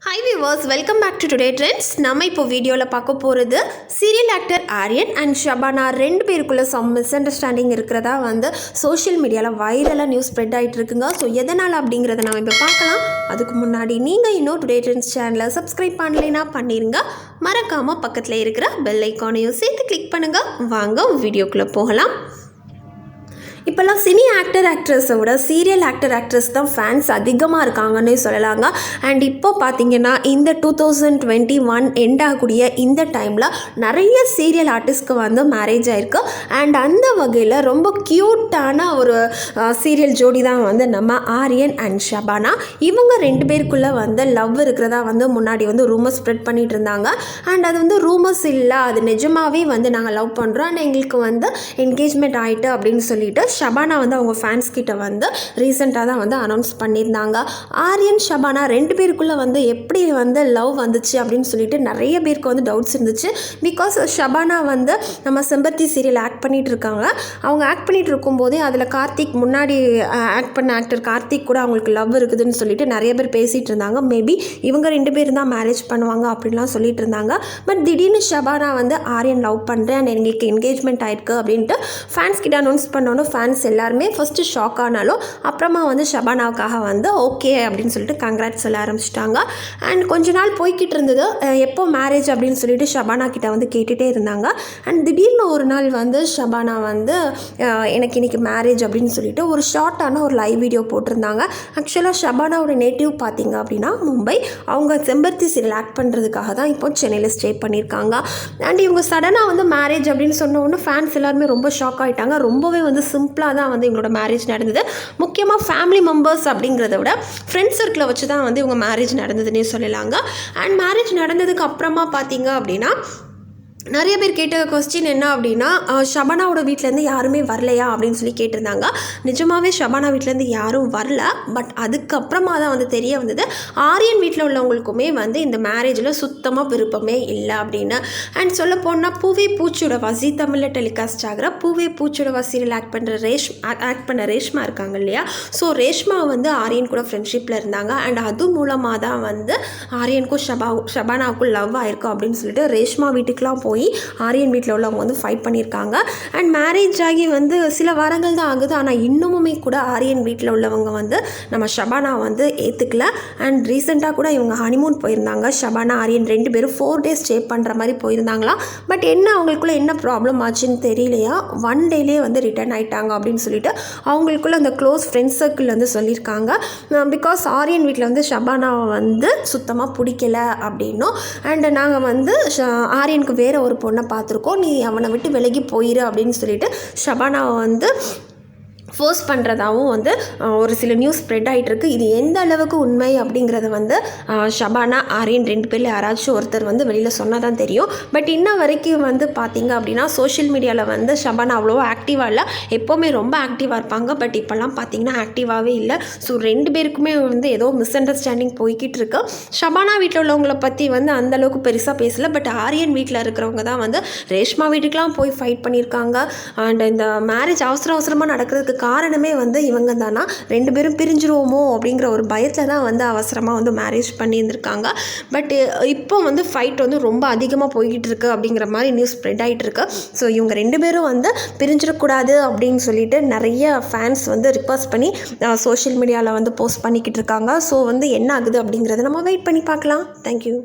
Hi viewers, welcome back to Today Trends. நம்ம இப்போ வீடியோவில் பார்க்க போகிறது serial actor Aryan and Shabana ரெண்டு பேருக்குள்ள சம் மிஸ் அண்டர்ஸ்டாண்டிங் இருக்கிறதா வந்து சோஷியல் மீடியாவில் வைரலாக நியூஸ் ஸ்ப்ரெட் ஆகிட்டு இருக்குங்க. ஸோ எதனால் அப்படிங்கிறத நம்ம இப்போ பார்க்கலாம். அதுக்கு முன்னாடி நீங்கள் இன்னும் டுடே ட்ரெண்ட்ஸ் சேனலை சப்ஸ்கிரைப் பண்ணலைன்னா பண்ணிடுங்க. மறக்காமல் பக்கத்தில் இருக்கிற பெல் ஐக்கானையும் சேர்த்து கிளிக் பண்ணுங்கள். வாங்க வீடியோக்குள்ளே போகலாம். இப்போல்லாம் சினி ஆக்ட்ரஸை விட சீரியல் ஆக்ட்ரஸ் தான் ஃபேன்ஸ் அதிகமாக இருக்காங்கன்னு சொல்லலாங்க. அண்ட் இப்போ பார்த்தீங்கன்னா இந்த 2021 எண்ட் ஆகக்கூடிய இந்த டைமில் நிறைய சீரியல் ஆர்டிஸ்ட்க்கு வந்து மேரேஜ் ஆயிருக்கு. அண்ட் அந்த வகையில் ரொம்ப க்யூட்டான ஒரு சீரியல் ஜோடி தான் வந்து நம்ம ஆரியன் அண்ட் ஷபானா. இவங்க ரெண்டு பேருக்குள்ளே வந்து லவ் இருக்கிறதா வந்து முன்னாடி வந்து ரூமர்ஸ் ஸ்ப்ரெட் பண்ணிகிட்டு இருந்தாங்க. அண்ட் அது வந்து ரூமர்ஸ் இல்லை, அது நிஜமாகவே வந்து நாங்கள் லவ் பண்ணுறோம் அண்ட் எங்களுக்கு வந்து என்கேஜ்மெண்ட் ஆகிட்டு அப்படின்னு சொல்லிட்டு ஷபானா வந்து அவங்க ஃபேன்ஸ் கிட்ட வந்து ரீசெண்டாக தான் வந்து அனௌன்ஸ் பண்ணியிருந்தாங்க. ஆரியன் ஷபானா ரெண்டு பேருக்குள்ளே வந்து எப்படி வந்து லவ் வந்துச்சு அப்படின்னு சொல்லிட்டு நிறைய பேருக்கு வந்து டவுட்ஸ் இருந்துச்சு. பிகாஸ் ஷபானா வந்து நம்ம செம்பருத்தி சீரியல் ஆக்ட் பண்ணிகிட்டு இருக்காங்க. அவங்க ஆக்ட் பண்ணிகிட்டு இருக்கும்போதே அதில் கார்த்திக் முன்னாடி ஆக்ட் பண்ண ஆக்டர் கார்த்திக் கூட அவங்களுக்கு லவ் இருக்குதுன்னு சொல்லிட்டு நிறைய பேர் பேசிகிட்டு இருந்தாங்க. மேபி இவங்க ரெண்டு பேரும் தான் மேரேஜ் பண்ணுவாங்க அப்படின்லாம் சொல்லிட்டு இருந்தாங்க. பட் திடீர்னு ஷபானா வந்து ஆரியன் லவ் பண்ணுறேன் அண்ட் எங்களுக்கு என்கேஜ்மெண்ட் ஆயிருக்கு அப்படின்ட்டு ஃபேன்ஸ் கிட்ட அனௌன்ஸ் பண்ணோன்னு ஃபேன்ஸ் எல்லாருமே ஃபஸ்ட்டு ஷாக் ஆனாலும் அப்புறமா வந்து ஷபானாவுக்காக வந்து ஓகே அப்படின்னு சொல்லிட்டு கங்க்ராட்ஸ் சொல்ல ஆரம்பிச்சிட்டாங்க. அண்ட் கொஞ்ச நாள் போய்கிட்டு இருந்தது. எப்போ மேரேஜ் அப்படின்னு சொல்லிட்டு ஷபானா கிட்ட வந்து கேட்டுகிட்டே இருந்தாங்க. அண்ட் திடீர்னு ஒரு நாள் வந்து ஷபானா வந்து எனக்கு இன்றைக்கி மேரேஜ் அப்படின்னு சொல்லிட்டு ஒரு ஷார்ட்டான ஒரு லைவ் வீடியோ போட்டிருந்தாங்க. ஆக்சுவலாக ஷபானாவோட நேட்டிவ் பார்த்திங்க அப்படின்னா மும்பை. அவங்க செம்பருத்தி சீரியல் ஆக்ட் பண்ணுறதுக்காக தான் இப்போ சென்னையில் ஸ்டே பண்ணியிருக்காங்க. அண்ட் இவங்க சடனாக வந்து மேரேஜ் அப்படின்னு சொன்ன உடனே ஃபேன்ஸ் எல்லாருமே ரொம்ப ஷாக் ஆகிட்டாங்க. ரொம்பவே வந்து சிம்பிளாக தான் வந்து இவங்களோட மேரேஜ் நடந்தது. முக்கியமாக ஃபேமிலி மெம்பர்ஸ் அப்படிங்கிறத விட ஃப்ரெண்ட்ஸ் சர்க்கிளை வச்சு தான் வந்து இவங்க மேரேஜ் நடந்ததுன்னே சொல்லலாங்க. அண்ட் மேரேஜ் நடந்ததுக்கு அப்புறமா பார்த்தீங்க அப்படின்னா நிறைய பேர் கேட்ட கொஸ்டின் என்ன அப்படின்னா, ஷபானாவோட வீட்டிலேருந்து யாருமே வரலையா அப்படின்னு சொல்லி கேட்டிருந்தாங்க. நிஜமாகவே ஷபானா வீட்டிலேருந்து யாரும் வரல. பட் அதுக்கப்புறமா தான் வந்து தெரிய வந்தது ஆரியன் வீட்டில் உள்ளவங்களுக்குமே வந்து இந்த மேரேஜில் சுத்தமாக விருப்பமே இல்லை அப்படின்னு. அண்ட் சொல்ல போனால் பூவே பூச்சியோடவா ஜீ தமிழில் டெலிகாஸ்ட் ஆகிற பூவே பூச்சியோடவா சீரியல் ஆக்ட் பண்ண ரேஷ்மா இருக்காங்க இல்லையா. ஸோ ரேஷ்மா வந்து ஆரியன் கூட ஃப்ரெண்ட்ஷிப்பில் இருந்தாங்க. அண்ட் அது மூலமாக தான் வந்து ஆரியனுக்கும் ஷபானாவுக்கும் லவ் ஆயிருக்கும் அப்படின்னு சொல்லிட்டு ரேஷ்மா வீட்டுக்கெலாம் போய் ஆரியன் வீட்டில் உள்ளவங்க வந்து ஃபைட் பண்ணியிருக்காங்க. அண்ட் மேரேஜ் ஆகி வந்து சில வாரங்கள் தான் ஆகுது. ஆனால் இன்னுமுமே கூட ஆரியன் வீட்டில் உள்ளவங்க வந்து நம்ம ஷபானா வந்து ஏற்றுக்கல. அண்ட் ரீசெண்டாக கூட இவங்க ஹனிமூன் போயிருந்தாங்க. ஷபானா ஆரியன் ரெண்டு பேரும் 4 days ஸ்டே பண்ணுற மாதிரி போயிருந்தாங்களாம். பட் என்ன அவங்களுக்குள்ள என்ன ப்ராப்ளம் ஆச்சுன்னு தெரியலையா, 1 day வந்து ரிட்டர்ன் ஆகிட்டாங்க அப்படின்னு சொல்லிட்டு அவங்களுக்குள்ள அந்த க்ளோஸ் ஃப்ரெண்ட்ஸ் சர்க்கிள் வந்து சொல்லியிருக்காங்க. பிகாஸ் ஆரியன் வீட்டில் வந்து ஷபானாவை வந்து சுத்தமாக பிடிக்கல அப்படின்னும் அண்ட் நாங்கள் வந்து ஆரியனுக்கு வேறு ஒரு பொண்ணை பார்த்துருக்கோம், நீ அவனை விட்டு விலகி போயிரு அப்படின்னு சொல்லிட்டு ஷபானாவை வந்து ஃபோர்ஸ் பண்ணுறதாகவும் வந்து ஒரு சில நியூஸ் ஸ்ப்ரெட் ஆகிட்டுருக்கு. இது எந்த அளவுக்கு உண்மை அப்படிங்கிறத வந்து ஷபானா ஆரியன் ரெண்டு பேரில் யாராச்சும் ஒருத்தர் வந்து வெளியில் சொன்னால் தான் தெரியும். பட் இன்ன வரைக்கும் வந்து பார்த்திங்க அப்படின்னா சோஷியல் மீடியாவில் வந்து ஷபானா அவ்வளோ ஆக்டிவாக இல்லை. எப்போவுமே ரொம்ப ஆக்டிவாக இருப்பாங்க. பட் இப்போல்லாம் பார்த்திங்கன்னா ஆக்டிவாகவே இல்லை. ஸோ ரெண்டு பேருக்குமே வந்து ஏதோ மிஸ் அண்டர்ஸ்டாண்டிங் போய்கிட்டு இருக்கு. ஷபானா வீட்டில் உள்ளவங்களை பற்றி வந்து அந்தளவுக்கு பெருசாக பேசலை. பட் ஆரியன் வீட்டில் இருக்கிறவங்க தான் வந்து ரேஷ்மா வீட்டுக்கெலாம் போய் ஃபைட் பண்ணியிருக்காங்க. அண்ட் இந்த மேரேஜ் அவசரமாக நடக்கிறதுக்கு காரணமே வந்து இவங்க தானா, ரெண்டு பேரும் பிரிஞ்சிருவோமோ அப்படிங்கிற ஒரு பயத்தில் தான் வந்து அவசரமாக வந்து மேரேஜ் பண்ணியிருந்திருக்காங்க. பட் இப்போ வந்து ஃபைட் வந்து ரொம்ப அதிகமாக போய்கிட்டு இருக்கு அப்படிங்கிற மாதிரி நியூஸ் ஸ்ப்ரெட் ஆகிட்டு இருக்கு. ஸோ இவங்க ரெண்டு பேரும் வந்து பிரிஞ்சிடக்கூடாது அப்படின்னு சொல்லிட்டு நிறைய ஃபேன்ஸ் வந்து ரிக்வஸ்ட் பண்ணி சோஷியல் மீடியாவில் வந்து போஸ்ட் பண்ணிக்கிட்டு இருக்காங்க. ஸோ வந்து என்ன ஆகுது அப்படிங்கிறத நம்ம வெயிட் பண்ணி பார்க்கலாம். தேங்க்யூ.